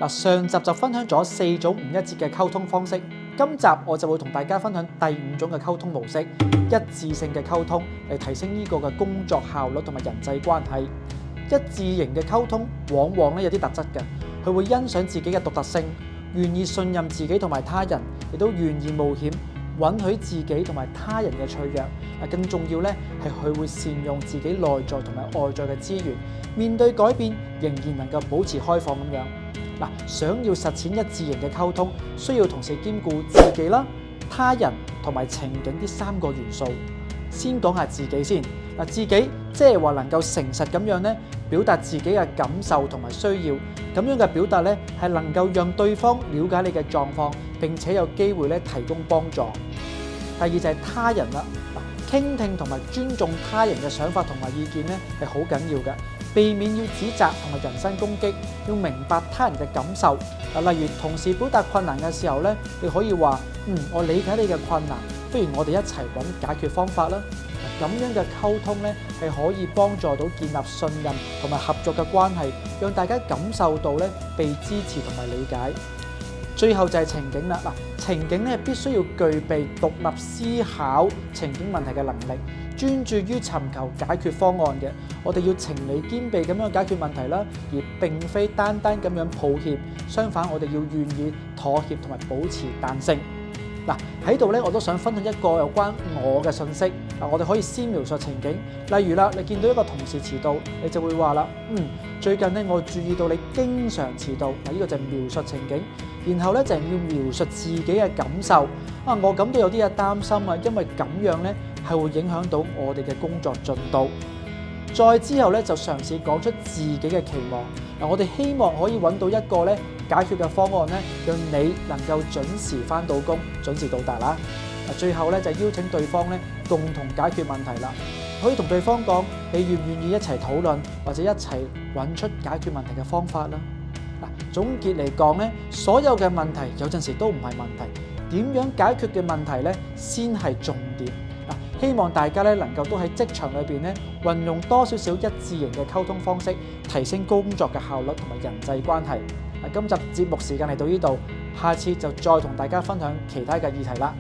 嗱，上集就分享咗4種唔一致嘅溝通方式，今集我就會同大家分享第5種嘅溝通模式，一致性嘅溝通嚟提升呢個嘅工作效率同埋人際關係。一致型嘅溝通往往咧有啲特質嘅，佢會欣賞自己嘅獨特性，願意信任自己同埋他人，亦都願意冒險，允許自己同埋他人嘅脆弱。更重要咧係佢會善用自己內在同埋外在嘅資源，面對改變仍然能夠保持開放咁樣。想要實踐一致型嘅溝通，需要同時兼顧自己啦、他人同埋情景呢3個元素。先講下自己先。自己即係話能夠誠實咁樣咧，表達自己嘅感受同埋需要，咁樣嘅表達咧係能夠讓對方了解你嘅狀況，並且有機會咧提供幫助。第二就係他人啦，傾聽同埋尊重他人嘅想法同埋意見咧係好緊要嘅，避免要指責同埋人身攻擊，要明白他人嘅感受。例如同事表達困難嘅時候咧，你可以話：我理解你嘅困難，不如我哋一齊揾解決方法啦。咁樣嘅溝通咧係可以幫助到建立信任同埋合作嘅關係，讓大家感受到咧被支持同埋理解。最後就係情景啦，情景咧必須要具備獨立思考情景問題嘅能力，專注於尋求解決方案嘅。我哋要情理兼備咁樣解決問題啦，而並非單單咁樣抱歉。相反，我哋要願意妥協同埋保持彈性。喺度咧，我都想分享一個有關我嘅信息。我哋可以先描述情景，例如啦，你見到一個同事遲到，你就會話啦，最近咧我注意到你經常遲到。呢個就係描述情景。然後咧就係要描述自己嘅感受。我感到有啲嘢擔心啊，因為咁樣咧係會影響到我哋嘅工作進度。再之後咧就嘗試講出自己嘅期望。我哋希望可以揾到一個咧解決嘅方案咧，讓你能夠準時返到工、準時到達啦。最後咧就邀請對方咧共同解決問題啦。可以同對方講，你願唔願意一齊討論，或者一齊揾出解決問題嘅方法啦。總結嚟講咧，所有嘅問題有陣時都唔係問題，點樣解決嘅問題咧先係重點。希望大家咧能夠都喺職場裏邊咧運用多少少一致型嘅溝通方式，提升工作嘅效率同埋人際關係。今集節目時間嚟到呢度，下次就再同大家分享其他嘅議題啦。